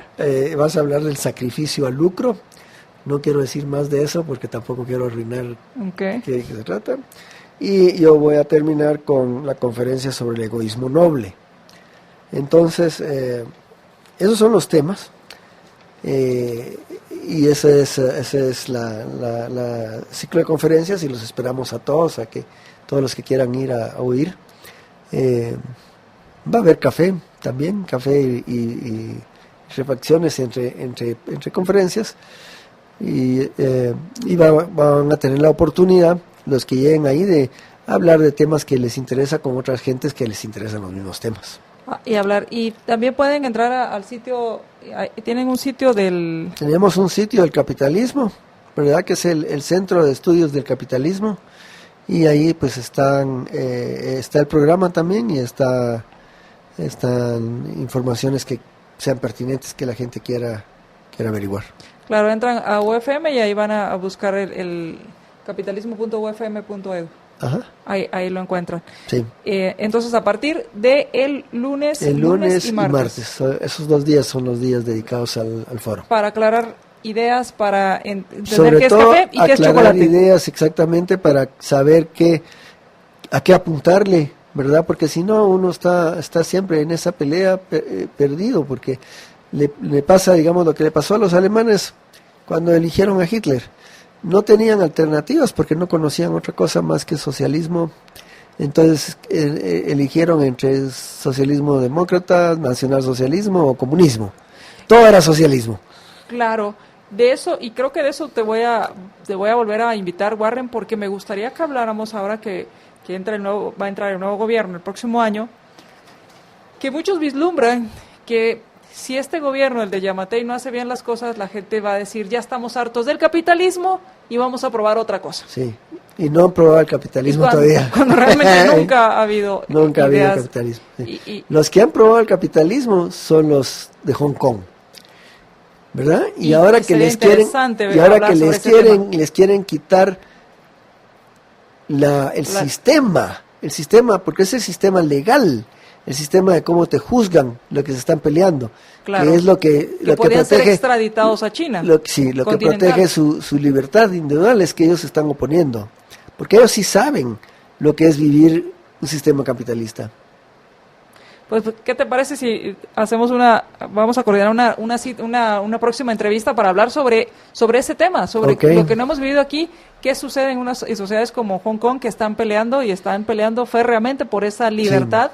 Vas a hablar del sacrificio al lucro. No quiero decir más de eso porque tampoco quiero arruinar de qué se trata. Y yo voy a terminar con la conferencia sobre el egoísmo noble. Entonces, esos son los temas. Y ese es la ciclo de conferencias, y los esperamos a todos, a que todos los que quieran ir a oír. Va a haber café también, café y refacciones entre conferencias, y van a tener la oportunidad los que lleguen ahí de hablar de temas que les interesa con otras gentes que les interesan los mismos temas. Y también pueden entrar al sitio, tienen un sitio Tenemos un sitio del capitalismo, ¿verdad? Que es el Centro de Estudios del Capitalismo. Y ahí pues está el programa también, y están informaciones que sean pertinentes, que la gente quiera averiguar. Claro, entran a UFM y ahí van a buscar el capitalismo.ufm.edu. Ajá. Ahí lo encuentran. Sí. Entonces, a partir de el lunes y martes. Esos 2 días son los días dedicados al foro. Para aclarar ideas, para entender sobre qué es todo, café y qué es chocolate. Ideas exactamente para saber a qué apuntarle, ¿verdad? Porque si no, uno está siempre en esa pelea perdido, porque le pasa, digamos, lo que le pasó a los alemanes cuando eligieron a Hitler. No tenían alternativas porque no conocían otra cosa más que socialismo. Entonces eligieron entre socialismo demócrata, nacionalsocialismo o comunismo. Todo era socialismo. Claro, de eso, y creo que de eso te voy a volver a invitar, Warren, porque me gustaría que habláramos ahora que va a entrar el nuevo gobierno el próximo año, que muchos vislumbran que si este gobierno, el de Yamatei, no hace bien las cosas, la gente va a decir, ya estamos hartos del capitalismo y vamos a probar otra cosa. Sí, y no han probado el capitalismo todavía. Cuando realmente nunca ha habido capitalismo. Sí. Los que han probado el capitalismo son los de Hong Kong, ¿verdad? Y ahora que les quieren quitar el sistema, porque es el sistema legal, el sistema de cómo te juzgan, lo que se están peleando, claro, que es lo que podrían protege, ser extraditados a China. Lo que protege su libertad individual es que ellos se están oponiendo, porque ellos sí saben lo que es vivir un sistema capitalista. Pues, ¿qué te parece si vamos a coordinar una próxima entrevista para hablar sobre ese tema, sobre lo que no hemos vivido aquí, qué sucede en unas sociedades como Hong Kong que están peleando férreamente por esa libertad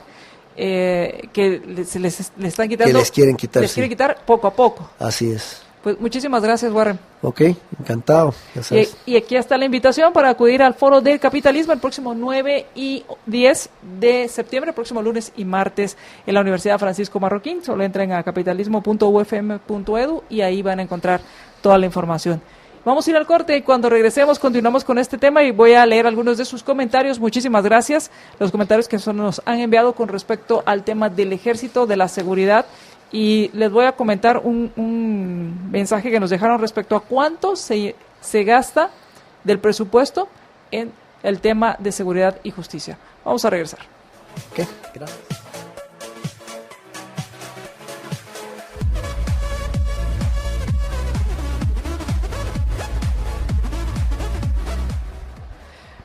que les están quitando, que les quieren quitar poco a poco. Así es. Pues muchísimas gracias, Warren. Ok, encantado. Ya sabes. Y aquí está la invitación para acudir al Foro del Capitalismo el próximo 9 y 10 de septiembre, próximo lunes y martes en la Universidad Francisco Marroquín. Solo entren a capitalismo.ufm.edu y ahí van a encontrar toda la información. Vamos a ir al corte y cuando regresemos continuamos con este tema y voy a leer algunos de sus comentarios. Muchísimas gracias. Los comentarios que nos han enviado con respecto al tema del ejército, de la seguridad. Y les voy a comentar un mensaje que nos dejaron respecto a cuánto se gasta del presupuesto en el tema de seguridad y justicia. Vamos a regresar. Ok, gracias.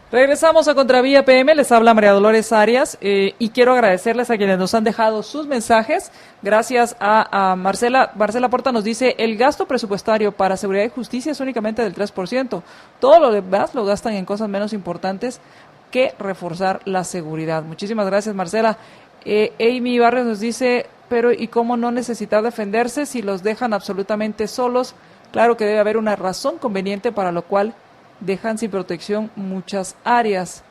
Regresamos a Contravía PM, les habla María Dolores Arias y quiero agradecerles a quienes nos han dejado sus mensajes. Gracias a Marcela. Marcela Porta nos dice, el gasto presupuestario para seguridad y justicia es únicamente del 3%. Todo lo demás lo gastan en cosas menos importantes que reforzar la seguridad. Muchísimas gracias, Marcela. Amy Barrios nos dice, pero ¿y cómo no necesitar defenderse si los dejan absolutamente solos? Claro que debe haber una razón conveniente para lo cual dejan sin protección muchas áreas.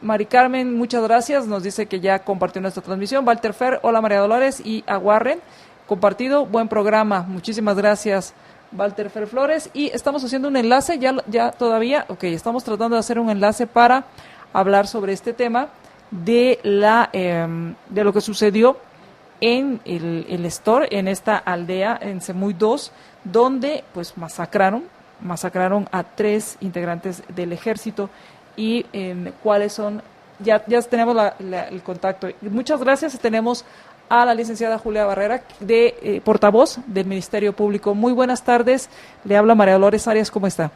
Mari Carmen, muchas gracias, nos dice que ya compartió nuestra transmisión. Walter Fer, hola María Dolores y a Warren, compartido, buen programa, muchísimas gracias Walter Fer Flores. Y estamos haciendo un enlace, estamos tratando de hacer un enlace para hablar sobre este tema de lo que sucedió en el Store, en esta aldea, en Semuy 2, donde pues masacraron a 3 integrantes del ejército y cuáles son, ya tenemos el contacto. Muchas gracias, tenemos a la licenciada Julia Barrera, portavoz del Ministerio Público. Muy buenas tardes, le habla María Dolores Arias, ¿cómo está?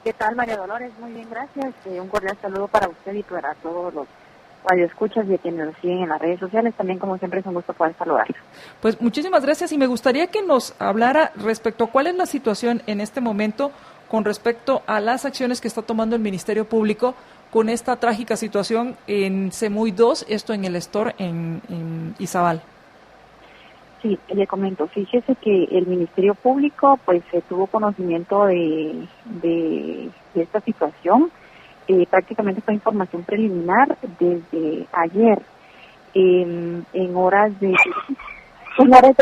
¿Qué tal, María Dolores? Muy bien, gracias. Un cordial saludo para usted y para todos los radioescuchas y a quienes nos siguen en las redes sociales. También, como siempre, es un gusto poder saludarlos. Pues muchísimas gracias y me gustaría que nos hablara respecto a cuál es la situación en este momento con respecto a las acciones que está tomando el Ministerio Público con esta trágica situación en Semuy 2, esto en el Store en Izabal. Sí, le comento. Fíjese que el Ministerio Público pues tuvo conocimiento de esta situación. Prácticamente fue información preliminar desde ayer. En horas de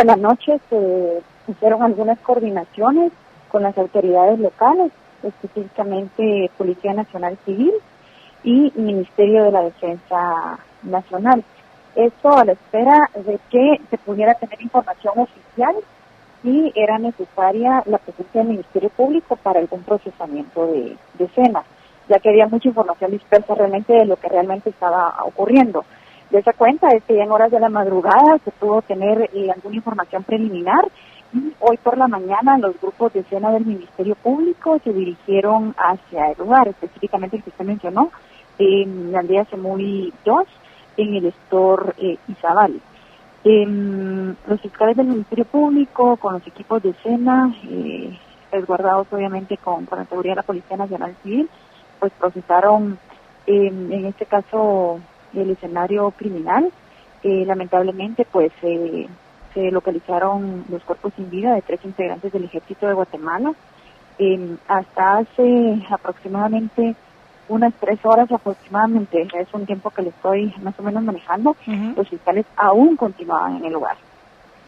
la noche se hicieron algunas coordinaciones con las autoridades locales, específicamente Policía Nacional Civil y Ministerio de la Defensa Nacional. Esto a la espera de que se pudiera tener información oficial y era necesaria la presencia del Ministerio Público para algún procesamiento de escena, ya que había mucha información dispersa realmente de lo que realmente estaba ocurriendo. De esa cuenta es que ya en horas de la madrugada se pudo tener alguna información preliminar y hoy por la mañana los grupos de escena del Ministerio Público se dirigieron hacia el lugar, específicamente el que usted mencionó, en la aldea Semuy 2, en el Store Izabal. Los fiscales del Ministerio Público, con los equipos de escena, resguardados obviamente con la seguridad de la Policía Nacional Civil, pues procesaron en este caso el escenario criminal. Lamentablemente pues se localizaron los cuerpos sin vida de 3 integrantes del Ejército de Guatemala. Hasta hace aproximadamente unas 3 horas aproximadamente, es un tiempo que le estoy más o menos manejando, los fiscales aún continuaban en el lugar.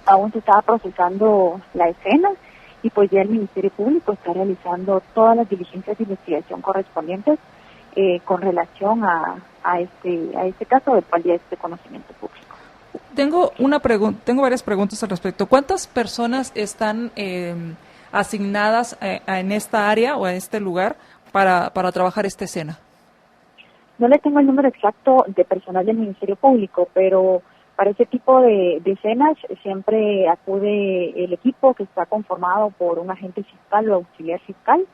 Aún se estaba procesando la escena y pues ya el Ministerio Público está realizando todas las diligencias de investigación correspondientes con relación a este caso del cual ya es de conocimiento público. Tengo varias preguntas al respecto. ¿Cuántas personas están asignadas en esta área o en este lugar para trabajar esta escena? No le tengo el número exacto de personal del Ministerio Público, pero para ese tipo de escenas siempre acude el equipo que está conformado por un agente fiscal o auxiliar fiscal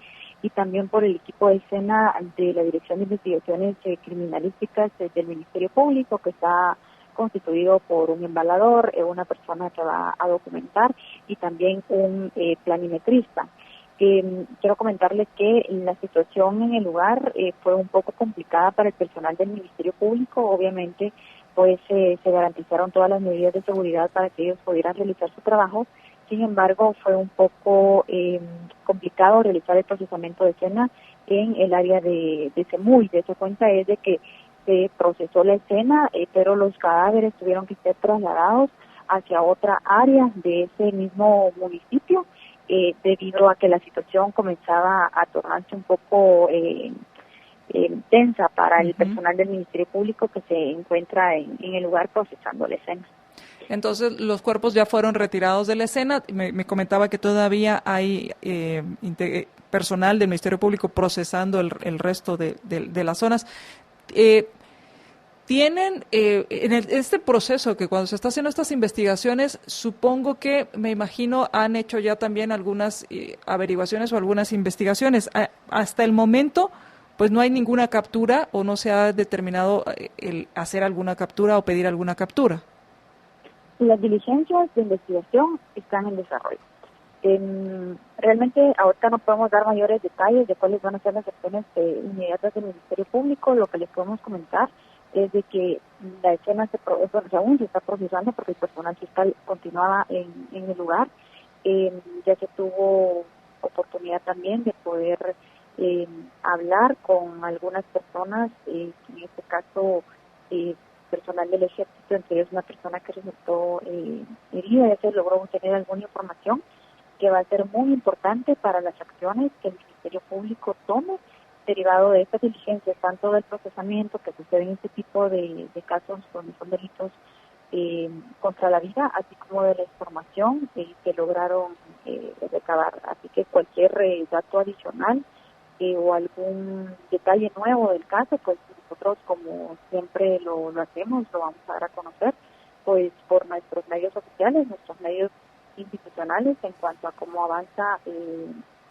y también por el equipo de escena de la Dirección de Investigaciones Criminalísticas del Ministerio Público, que está constituido por un embalador, una persona que va a documentar y también un planimetrista. Quiero comentarles que la situación en el lugar fue un poco complicada para el personal del Ministerio Público. Obviamente, pues se garantizaron todas las medidas de seguridad para que ellos pudieran realizar su trabajo. Sin embargo, fue un poco complicado realizar el procesamiento de escena en el área de Semuy. De eso cuenta es de que se procesó la escena, pero los cadáveres tuvieron que ser trasladados hacia otra área de ese mismo municipio, debido a que la situación comenzaba a tornarse un poco tensa para el personal del Ministerio Público que se encuentra en el lugar procesando la escena. Entonces, los cuerpos ya fueron retirados de la escena. Me comentaba que todavía hay personal del Ministerio Público procesando el resto de las zonas. Tienen en este proceso que cuando se está haciendo estas investigaciones, supongo que, me imagino, han hecho ya también algunas averiguaciones o algunas investigaciones. Hasta el momento, pues no hay ninguna captura o no se ha determinado el hacer alguna captura o pedir alguna captura. Las diligencias de investigación están en desarrollo. Realmente ahorita no podemos dar mayores detalles de cuáles van a ser las acciones inmediatas del Ministerio Público. Lo que les podemos comentar es de que la escena aún se está procesando porque el personal fiscal continuaba en el lugar. Ya se tuvo oportunidad también de poder hablar con algunas personas, en este caso personal del ejército, entre ellos una persona que resultó herida. Ya se logró obtener alguna información que va a ser muy importante para las acciones que el Ministerio Público tome derivado de estas diligencias, tanto del procesamiento que sucede en este tipo de casos donde son delitos contra la vida, así como de la información que lograron recabar. Así que cualquier dato adicional o algún detalle nuevo del caso, pues nosotros, como siempre lo hacemos, lo vamos a dar a conocer pues por nuestros medios oficiales, nuestros medios institucionales, en cuanto a cómo avanza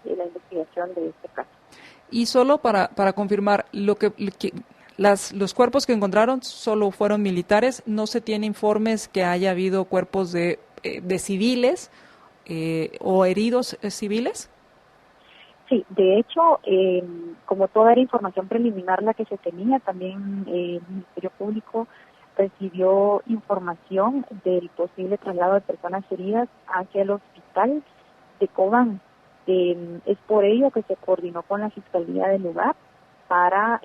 la investigación de este caso. Y solo para confirmar, los cuerpos que encontraron solo fueron militares, no se tiene informes que haya habido cuerpos de civiles o heridos civiles. Sí, de hecho, como toda era información preliminar la que se tenía, también el Ministerio Público recibió información del posible traslado de personas heridas hacia el hospital de Cobán. Es por ello que se coordinó con la Fiscalía del lugar para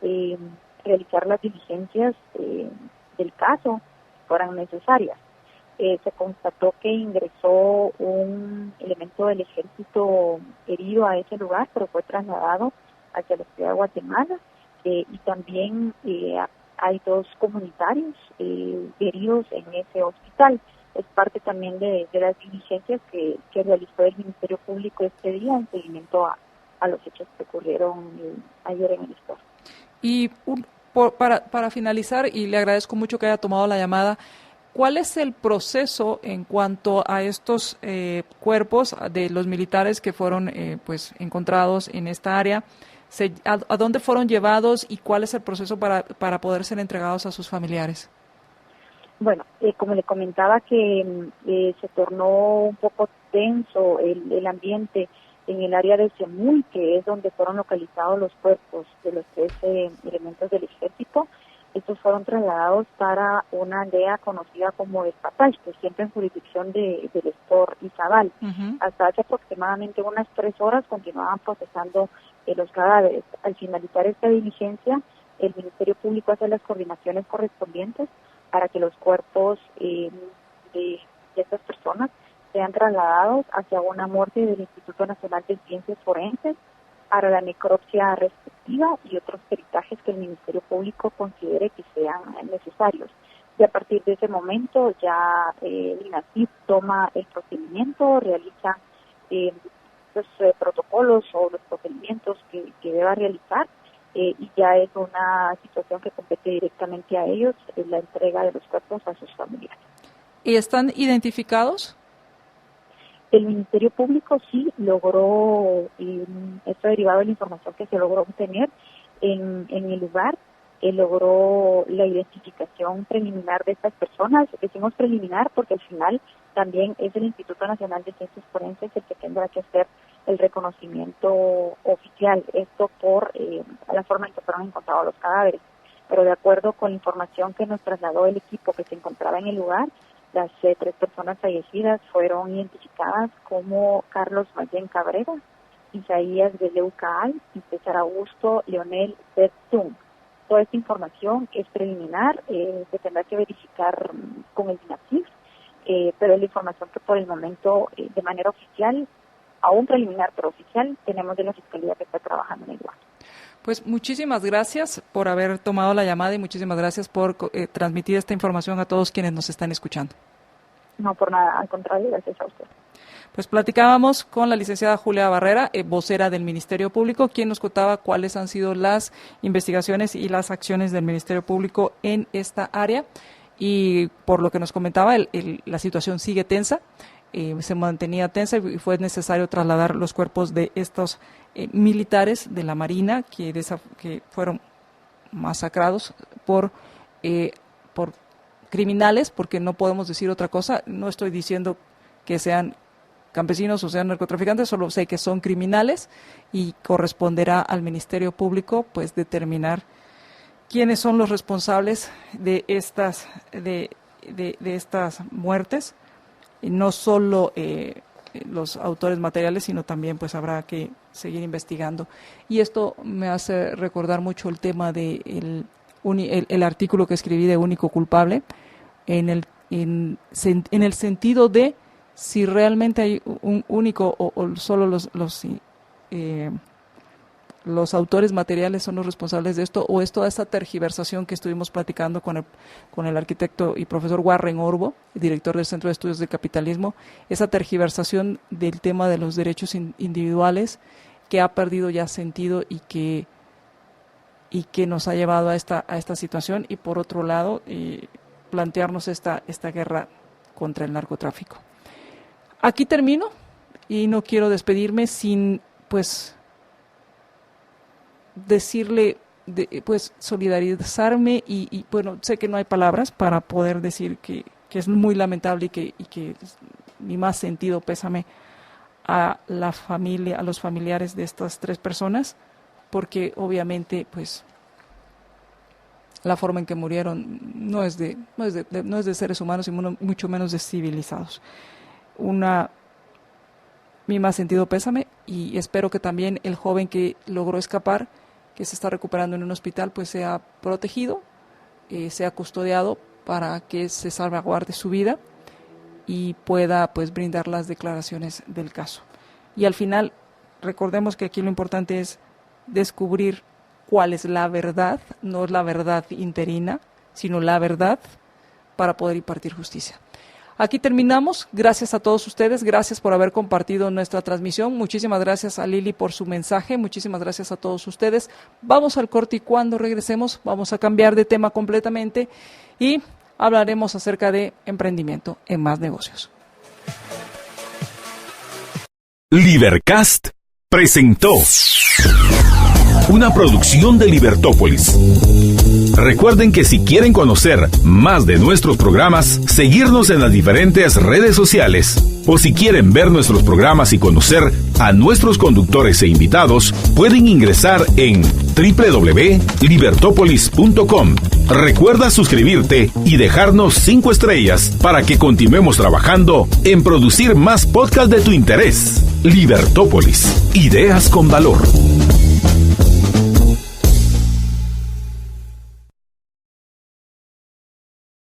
realizar las diligencias del caso que fueran necesarias. Se constató que ingresó un elemento del ejército herido a ese lugar, pero fue trasladado hacia la ciudad de Guatemala, y también hay 2 comunitarios heridos en ese hospital. Es parte también de las diligencias que realizó el Ministerio Público este día en seguimiento a los hechos que ocurrieron ayer en el estado. Y para finalizar, y le agradezco mucho que haya tomado la llamada, ¿cuál es el proceso en cuanto a estos cuerpos de los militares que fueron pues encontrados en esta área? ¿A dónde fueron llevados y cuál es el proceso para poder ser entregados a sus familiares? Bueno, como le comentaba que se tornó un poco tenso el ambiente en el área de Semuy, que es donde fueron localizados los cuerpos de los 13 elementos del ejército. Estos fueron trasladados para una aldea conocida como El Patay, que siempre en jurisdicción del Estor y Zabal. Hasta hace aproximadamente unas 3 horas continuaban procesando los cadáveres. Al finalizar esta diligencia, el Ministerio Público hace las coordinaciones correspondientes para que los cuerpos de estas personas sean trasladados hacia una morgue del Instituto Nacional de Ciencias Forenses para la necropsia respectiva y otros peritajes que el Ministerio Público considere que sean necesarios. Y a partir de ese momento ya el INACIP toma el procedimiento, realiza los protocolos o los procedimientos que deba realizar, y ya es una situación que compete directamente a ellos, la entrega de los cuerpos a sus familiares. ¿Y están identificados? El Ministerio Público sí logró, esto derivado de la información que se logró obtener en el lugar, logró la identificación preliminar de estas personas. Decimos preliminar porque al final también es el Instituto Nacional de Ciencias Forenses el que tendrá que hacer el reconocimiento oficial, esto por la forma en que fueron encontrados los cadáveres. Pero de acuerdo con la información que nos trasladó el equipo que se encontraba en el lugar, las 3 personas fallecidas fueron identificadas como Carlos Mayen Cabrera, Isaías Beleu Caal y César Augusto Leonel Bertung. Toda esta información es preliminar, se tendrá que verificar con el DINAPSIF, pero es la información que por el momento, de manera oficial, aún preliminar pero oficial, tenemos de la Fiscalía que está trabajando en el lugar. Pues muchísimas gracias por haber tomado la llamada y muchísimas gracias por transmitir esta información a todos quienes nos están escuchando. No, por nada, al contrario, gracias a usted. Pues platicábamos con la licenciada Julia Barrera, vocera del Ministerio Público, quien nos contaba cuáles han sido las investigaciones y las acciones del Ministerio Público en esta área. Y por lo que nos comentaba, la situación sigue tensa, se mantenía tensa y fue necesario trasladar los cuerpos de estos militares de la Marina que fueron masacrados por criminales, porque no podemos decir otra cosa. No estoy diciendo que sean campesinos o sean narcotraficantes, solo sé que son criminales y corresponderá al Ministerio Público pues determinar quiénes son los responsables de estas muertes, y no solo los autores materiales, sino también pues habrá que seguir investigando. Y esto me hace recordar mucho el tema de el artículo que escribí de único culpable, en el sentido de si realmente hay un único o solo los autores materiales son los responsables de esto, o es toda esta tergiversación que estuvimos platicando con el arquitecto y profesor Warren Orbo, director del Centro de Estudios del Capitalismo, esa tergiversación del tema de los derechos individuales que ha perdido ya sentido y que nos ha llevado a esta situación, y por otro lado plantearnos esta guerra contra el narcotráfico. Aquí termino y no quiero despedirme sin pues decirle, solidarizarme y bueno, sé que no hay palabras para poder decir que es muy lamentable y que mi más sentido pésame a la familia, a los familiares de estas 3 personas, porque obviamente pues la forma en que murieron no es de seres humanos y mucho menos de civilizados. Mi más sentido pésame, y espero que también el joven que logró escapar, que se está recuperando en un hospital, pues sea protegido, sea custodiado para que se salvaguarde su vida y pueda pues brindar las declaraciones del caso. Y al final, recordemos que aquí lo importante es descubrir cuál es la verdad, no es la verdad interina, sino la verdad para poder impartir justicia. Aquí terminamos. Gracias a todos ustedes, gracias por haber compartido nuestra transmisión. Muchísimas gracias a Lili por su mensaje, muchísimas gracias a todos ustedes. Vamos al corte y cuando regresemos vamos a cambiar de tema completamente y hablaremos acerca de emprendimiento en Más Negocios. Libercast presentó una producción de Libertópolis. Recuerden que si quieren conocer más de nuestros programas, seguirnos en las diferentes redes sociales, o si quieren ver nuestros programas y conocer a nuestros conductores e invitados, pueden ingresar en www.libertopolis.com. Recuerda suscribirte y dejarnos 5 estrellas para que continuemos trabajando en producir más podcasts de tu interés. Libertópolis, ideas con valor.